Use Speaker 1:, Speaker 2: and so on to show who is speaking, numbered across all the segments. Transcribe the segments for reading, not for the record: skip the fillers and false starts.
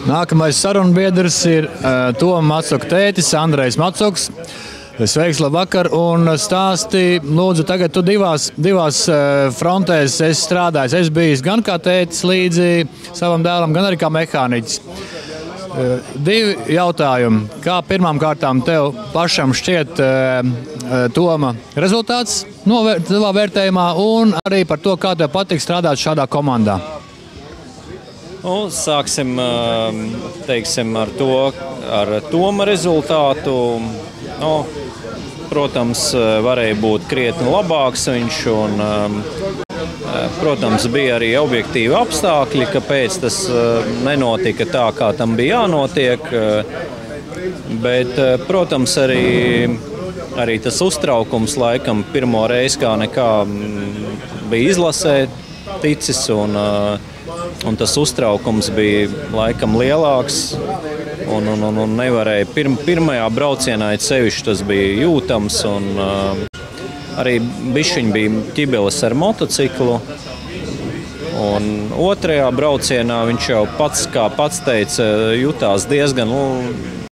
Speaker 1: Nākamais sarunbiedrs ir Toma Macoka tētis, Andrejs Macoks. Sveiks, labvakar, un stāsti, lūdzu, tagad tu divās frontēs esi strādājis. Es biju gan kā tētis līdzi savam dēlam, gan arī kā mehāniķis. Divi jautājumi. Kā pirmām kārtām tev pašam šķiet Toma rezultāts savā vērtējumā, un arī par to, kā tev patīk strādāt šādā komandā?
Speaker 2: Sāksim, teiksim, ar Toma rezultātu. Protams, varēja būt krietni labāks viņš, un, protams, bija arī objektīvi apstākļi, kāpēc tas nenotika tā, kā tam bija jānotiek. Bet, protams, arī tas uztraukums laikam pirmo reizi kā nekā bija izlasē ticis, un tas uztraukums bija laikam lielāks. Un nevarēja. Pirmajā braucienā sevišķi tas bija jūtams, un arī bišķiņ bija ķibeles ar motociklu. Un otrajā braucienā viņš jau pats teica, jutās diezgan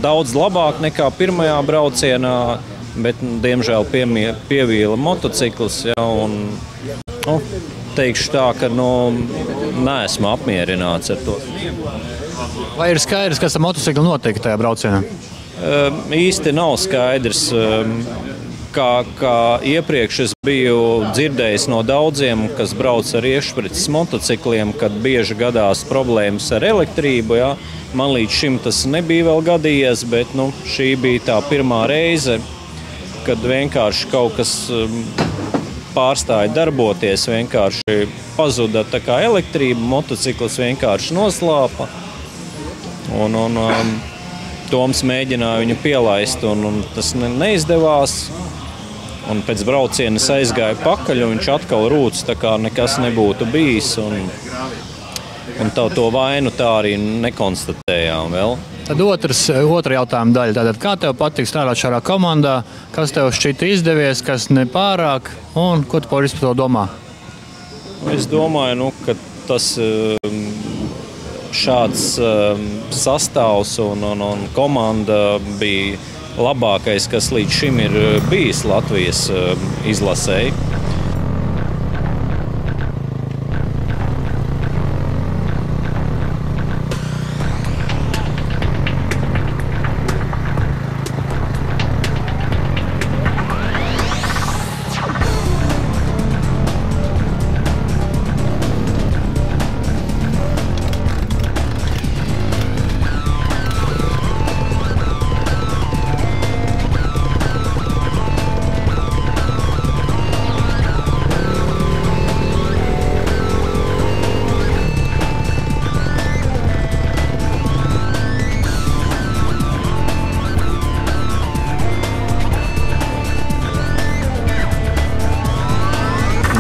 Speaker 2: daudz labāk nekā pirmajā braucienā, bet, diemžēl, pievīla motocikls. Ja, un, teikšu tā, ka neesmu apmierināts ar to.
Speaker 1: Vai ir skaidrs, kas ar motociklu notika tajā braucienā?
Speaker 2: Īsti nav skaidrs. Kā iepriekš es biju dzirdējis no daudziem, kas brauc ar iešprices motocikliem, kad bieži gadās problēmas ar elektrību. Ja? Man līdz šim tas nebija vēl gadījies, bet šī bija tā pirmā reize, kad vienkārši kaut kas pārstāja darboties, vienkārši pazuda tā kā elektrība, motocikls vienkārši noslāpa. Un Toms mēģināja viņu pielaist, un tas neizdevās. Un pēc brauciena aizgāja pakaļ, un viņš atkal rūc, tā kā nekas nebūtu bijis. Un to vainu tā arī nekonstatējām vēl.
Speaker 1: Tad otra jautājuma daļa. Tātad, kā tev patīk strādāt šādā komandā? Kas tev šķita izdevies, kas nepārāk? Un ko tu par to domā?
Speaker 2: Es domāju, ka tas šāds sastāvs un komanda bija labākais, kas līdz šim ir bijis Latvijas izlasēji.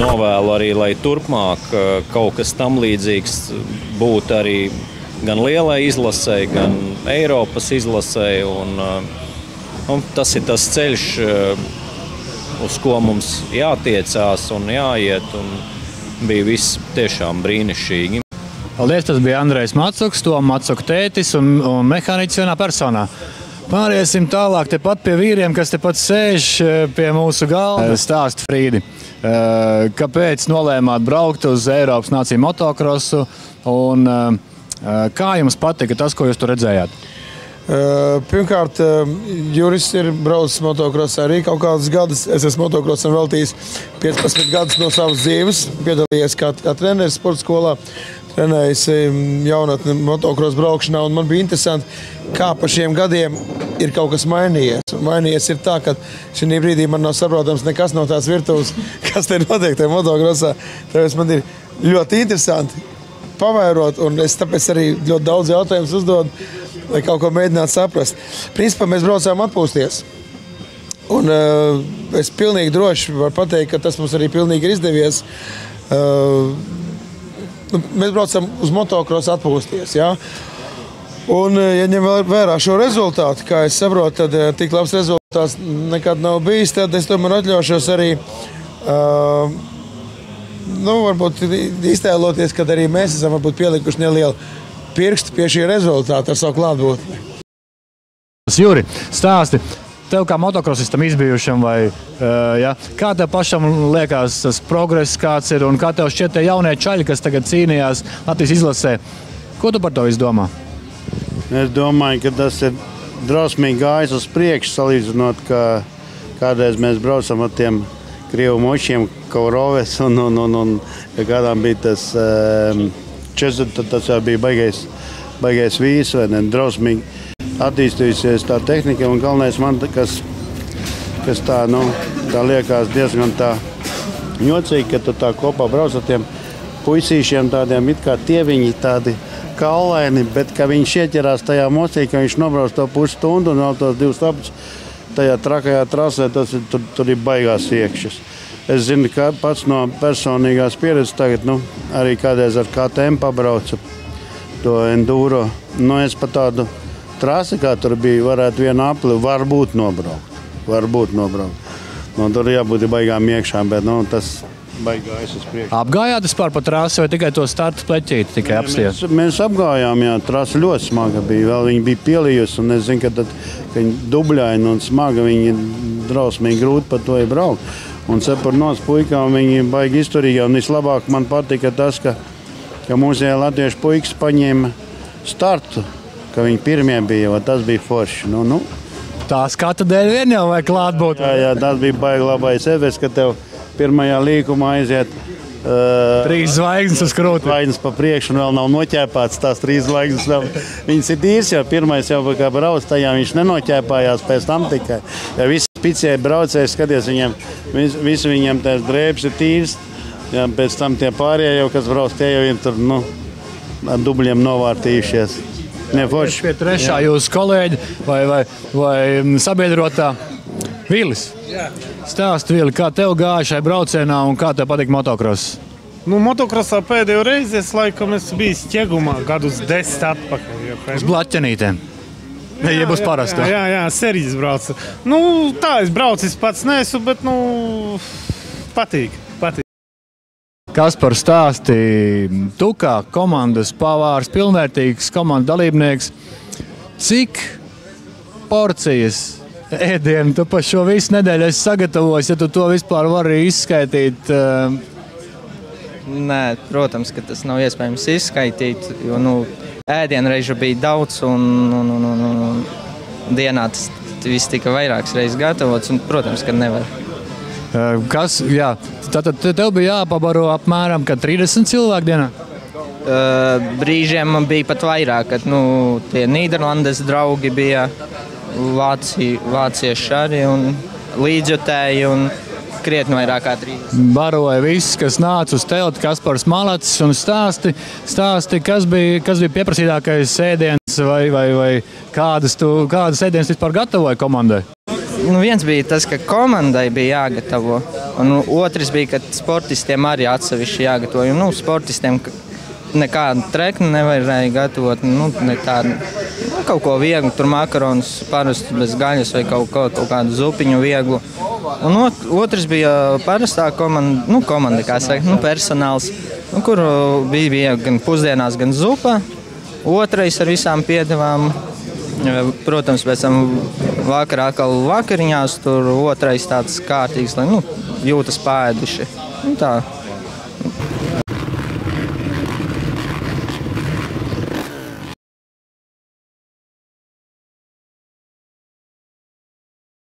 Speaker 1: Novēlu
Speaker 2: arī, lai turpmāk kaut kas tam līdzīgs būtu arī gan lielai izlasei, gan Eiropas izlasei. Un tas ir tas ceļš, uz ko mums jātiecās un jāiet. Un bija viss tiešām brīnišķīgi.
Speaker 1: Paldies, tas bija Andrejs Macoks, Toma Macoka tētis un mehāniķis vienā personā. Pāriesim tālāk tepat pie vīriem, kas tepat sēž pie mūsu galda. Stāst, Frīdi, kāpēc nolēmāt braukt uz Eiropas nāciju motokrosu un kā jums patika tas, ko jūs tur redzējāt?
Speaker 3: Pirmkārt, Juris ir braucis motokrosā arī kaut kādus gadus. Es esmu motokrosam veltījis 15 gadus no savas dzīves. Piedalījies kā treneris sporta skolā. Trenējis jaunatni motokros braukšanā, un man bija interesanti, kā pa šiem gadiem ir kaut kas mainījies. Mainījies ir tā, ka šī brīdī man nav saprotams nekas no tās virtuves, kas te notiek tajā motokrosā. Tāpēc man ir ļoti interesanti pavērot, un es tāpēc arī ļoti daudz jautājumus uzdodu, lai kaut ko mēģinātu saprast. Principā mēs braucām atpūsties. Un es pilnīgi droši varu pateikt, ka tas mums arī pilnīgi ir izdevies. Mēs braucam uz motokrosu atpūsties, ja? Un, ja ņem vērā šo rezultātu, kā es saprotu, tad tik labs rezultāts nekad nav bijis, tad es tomēr atļaušos arī, varbūt iztēloties, kad arī mēs esam varbūt pielikuši nelielu pirksti pie šī rezultāta ar savu klātbūtni.
Speaker 1: Juri, stāsti, tev kā motokrosistam izbijušam, kā tev pašam liekas tas progress, kāds ir, un kā tev šķiet tie jaunie čaļi, kas tagad cīnījās Latvijas izlasē? Ko tu par to visu domā?
Speaker 4: Es domāju, ka tas ir drausmīgi gājis uz priekšu, salīdzinot, ka kādreiz mēs braucam ar tiem Krievu močiem, Kauroves, un kādām bija tas 40, tad tas jau bija baigais vīrs, vai ne, drausmīgi attīstījusies tā tehnika, un galvenais man, kas tā, tā liekas diezgan tā ņocīgi, ka tu tā kopā brauc ar tiem puisīšiem, tādiem it kā tieviņi, tādi kaulaini, bet ka viņš ieķerās tajā mocī, ka viņš nobrauc to pusstundu un vēl tos 2 stapus tajā trakajā trasē, tur ir baigās iekšas. Es zinu, ka pats no personīgās pieredzes tagad, arī kādreiz ar KTM pabraucu to enduro. Es pa tādu trasi, kā tur bija, varētu vienu apli varbūt nobraukt. Tur jābūt baigām iekšā, bet tas baigājās uz priekšu.
Speaker 1: Apgājāt vispār pa trasi vai tikai to startu pleķīti tikai apstiet?
Speaker 4: Mēs apgājām, jā, trasa ļoti smaga bija. Vēl viņa bija pielījusi, un es zinu, ka viņa dubļaina un smaga, viņa drausmīgi grūti pa to ir braukt. Un cepurnos puikām viņi baigi izturīgi, un vislabāk man patika tas, ka mūsējā latviešu puikas paņēma startu, ka viņi pirmie bija, tas bija forši.
Speaker 1: Tā skata dēļ vien jau vai klātbūt?
Speaker 4: Jā, tas bija baigi labais efekts, ka tev pirmajā līkumā aiziet
Speaker 1: 3 zvaigznes uz krūti.
Speaker 4: Zvaigznes pa priekšu un vēl nav noķēpāts tās 3 zvaigznes. Viņas ir dīrs, jo pirmais jau kā brauc tajā, viņš nenoķēpājās pēc tam tikai. Ja visi spicēji braucēji, skaties viņiem tās drēbes ir tīrs, ja pēc tam tie pārējie jau, kas brauc, tie jau ir tur, ar dubļiem novārtījušies. Neforši.
Speaker 1: Pie trešā jūsu kolēģi vai sabiedrotā Vilis. Stāsti, Vili, kā tev gāja šai braucienā un kā tev patika motokross?
Speaker 5: Motokrosā pēdējo reizi es laikam esmu bijis ķegumā gadus 10 atpakaļ.
Speaker 1: Uz blaķenītēm? Ja būs parasto?
Speaker 5: Jā, serijas braucu. Tā es braucis pats nesu, bet patīk.
Speaker 1: Kaspar, stāsti, tu kā komandas pavārs, pilnvērtīgs komandas dalībnieks, cik porcijas ēdienu tu pa šo visu nedēļu esi sagatavojis, ja tu to vispār vari izskaitīt?
Speaker 6: Nē, protams, ka tas nav iespējams izskaitīt, jo ēdienreižu bija daudz un dienā tas viss tika vairākas reizes gatavots un, protams, ka nevar.
Speaker 1: Tātad tev bija jāpabaro apmēram 30 cilvēku dienā?
Speaker 6: Brīžiem man bija pat vairāk, kad tie Nīderlandes draugi bija, vācieši arī un līdzjutēji un krietni vairāk kā 30.
Speaker 1: Baroja viss, kas nāca uz telti, Kaspars Malacis, un stāsti, kas bija pieprasītākais ēdiens vai kādas ēdienas vispār gatavoja komandai?
Speaker 6: Viens bija tas, ka komandai bija jāgatavo, un otrs bija, ka sportistiem arī atsevišķi jāgatavo. Sportistiem nekādu trekni nevarēja gatavot, kaut ko vieglu, tur makaronus parasti bez gaļas vai kaut kādu zupiņu vieglu. Un otrs bija parastā komanda, kā saka, personāls, kur bija gan pusdienās, gan zupa. Otrais ar visām piedevām. Protams, pēc tam vakarā atkal vakariņās, tur otrais tāds kārtīgs, lai jūtas pāēduši. Tā.